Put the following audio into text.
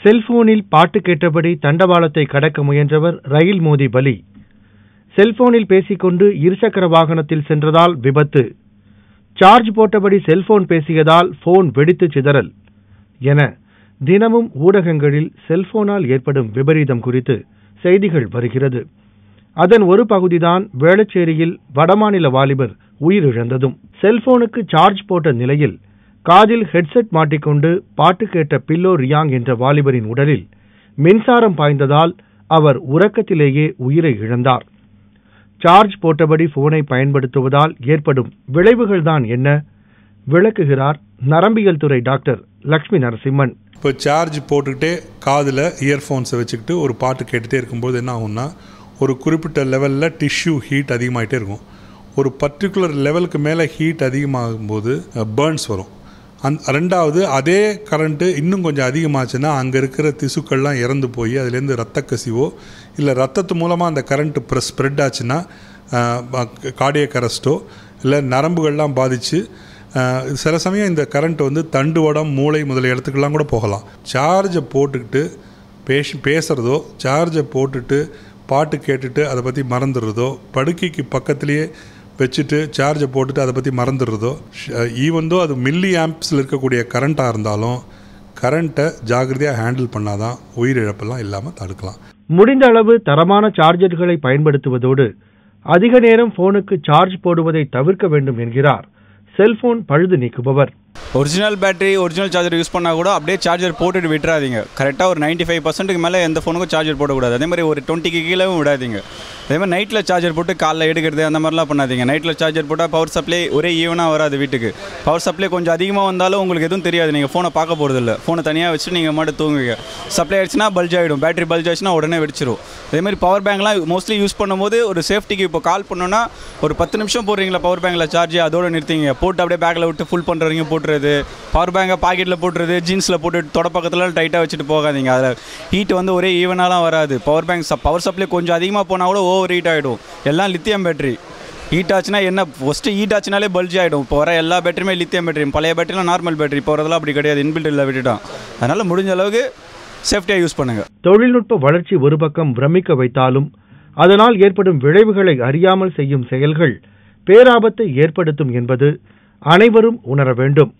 செல்போனில் பாட்டு கேட்டபடி தண்டவாளத்தை கடக்க முயன்றவர் ரயில் மோதி பலி. செல்போனில் பேசிக்கொண்டு இருசக்கர வாகனத்தில் சென்றதால் விபத்து. சார்ஜ் போட்டபடி செல்போன் பேசியதால் போன் வெடித்து சிதறல் என தினமும் ஊடகங்களில் செல்போனால் ஏற்படும் விபரீதம் குறித்து செய்திகள் வருகிறது. அதன் ஒரு பகுதிதான் வேளச்சேரியில் வடமாநில வாலிபர் உயிரிழந்ததும். செல்போனுக்கு சார்ஜ் போட்ட நிலையில் காதில் ஹெட்செட் மாட்டிக்கொண்டு பாட்டு கேட்ட பில்லோ ரியாங் என்ற வாலிபரின் உடலில் மின்சாரம் பாய்ந்ததால் அவர் உறக்கத்திலேயே உயிரை இழந்தார். சார்ஜ் போட்டபடி போனை பயன்படுத்துவதால் ஏற்படும் விளைவுகள்தான் என்ன விளக்குகிறார் நரம்பியல் துறை டாக்டர் லட்சுமி நரசிம்மன். இப்போ சார்ஜ் போட்டுக்கிட்டே காதில் இயர்ஃபோன்ஸை வச்சுக்கிட்டு ஒரு பாட்டு கேட்டுகிட்டே இருக்கும்போது என்ன ஆகும்னா, ஒரு குறிப்பிட்ட லெவலில் டிஷ்யூ ஹீட் அதிகமாகிட்டே இருக்கும். ஒரு பர்டிகுலர் லெவலுக்கு மேலே ஹீட் அதிகமாகும்போது பேர்ன்ஸ் வரும். ரெண்டாவது, அதே கரண்ட்டு இன்னும் கொஞ்சம் அதிகமாச்சுன்னா அங்கே இருக்கிற திசுக்கள்லாம் இறந்து போய் அதுலேருந்து ரத்த கசிவோ இல்லை ரத்தத்து மூலமாக அந்த கரண்ட்டு ஸ்ப்ரெட் ஆச்சுன்னா கார்டியக் அரெஸ்ட்டோ இல்லை நரம்புகள்லாம் பாதித்து சில சமயம் இந்த கரண்ட் வந்து தண்டுவடம் மூளை முதலிய இடத்துக்கெல்லாம் கூட போகலாம். சார்ஜை போட்டுக்கிட்டு பேசுகிறதோ, சார்ஜை போட்டுட்டு பாட்டு கேட்டுட்டு அதை பற்றி மறந்துடுறதோ, படுக்கைக்கு பக்கத்துலேயே வச்சுட்டு சார்ஜை போட்டுட்டு அதை பற்றி மறந்துடுறதோ, ஈவன் தோ அது மில்லி ஆம்ப்ஸில் இருக்கக்கூடிய கரண்ட்டாக இருந்தாலும் கரண்ட்டை ஜாகிரதையாக ஹேண்டில் பண்ணாதான் உயிரிழப்பெல்லாம் இல்லாமல் தடுக்கலாம். முடிந்த அளவு தரமான சார்ஜர்களை பயன்படுத்துவதோடு அதிக நேரம் போனுக்கு சார்ஜ் போடுவதை தவிர்க்க வேண்டும் என்கிறார் செல்போன் பழுது நீக்குபவர். Original battery original charger use பண்ணால் கூட அப்படியே சார்ஜர் போட்டுட்டு விட்டுறாதீங்க. கரெக்டாக ஒரு 95% மேலே எந்த ஃபோனுக்கும் சார்ஜர் போடக்கூடாது. அதே மாதிரி ஒரு 20க்கு கீழேவும் விடாதீங்க. அதே மாதிரி நைட்டில் சார்ஜர் போட்டு காலைல எடுக்கிறது அந்த மாதிரிலாம் பண்ணாதீங்க. நைட்டில் சார்ஜர் போட்டால் பவர் சப்ளை ஒரே ஈவனாக வராது வீட்டுக்கு. பவர் சப்ளை கொஞ்சம் அதிகமாக வந்தாலும் உங்களுக்கு எதுவும் தெரியாது. நீங்கள் ஃபோனை பார்க்க போகிறதில்ல. ஃபோனை தனியாக வச்சுட்டு நீங்கள் மட்டும் தூங்குவீங்க. சப்ளை ஆகிடுச்சுன்னா பல்ஜ் ஆகிடும். பேட்டரி பல்ஜ் ஆச்சுன்னா உடனே வெடிச்சிடும். அதே மாதிரி பவர் பேங்க்லாம் மோஸ்ட்லி யூஸ் பண்ணும்போது ஒரு சேஃப்டிக்கு இப்போ கால் பண்ணோன்னா ஒரு 10 நிமிஷம் போடுறீங்களா பவர் பேங்கில் சார்ஜ், அதோடு நிறுத்திங்க. போட்டு அப்படியே பேக்கில் விட்டு ஃபுல் பண்ணுறவங்க போட்டுறது, பவர் பேங்கை பாக்கெட்டில் போட்டுறது, ஜீன்ஸில் போட்டு தொட பக்கத்தில் டைட்டாக வச்சுட்டு போகாதீங்க. அதில் ஹீட் வந்து ஒரே ஈவனாலாம் வராது. பவர் பேங்க் பவர் சப்ளை கொஞ்சம் அதிகமாக போனால் கூட ஓவர் ஹீட் ஆகிடும். எல்லாம் லித்தியம் பேட்டரி. ஹீட் ஆச்சுன்னா என்ன, ஃபஸ்ட்டு ஹீட் ஆச்சுனாலே பல்ஜ் ஆகிடும். இப்போ வர எல்லா பேட்டரியுமே லித்தியம் பேட்டரி. பழைய பேட்டரிலாம் நார்மல் பேட்டரி. இப்போ வரதெல்லாம் அப்படி கிடையாது, இன்பில்ட் இல்லை விட்டுட்டான். அதனால் முடிஞ்ச அளவுக்கு சேஃப்டியாக யூஸ் பண்ணுங்கள். தொழில்நுட்ப வளர்ச்சி ஒரு பக்கம் பிரமிக்க வைத்தாலும் அதனால் ஏற்படும் விளைவுகளை அறியாமல் செய்யும் செயல்கள் பேராபத்தை ஏற்படுத்தும் என்பது அனைவரும் உணர வேண்டும்.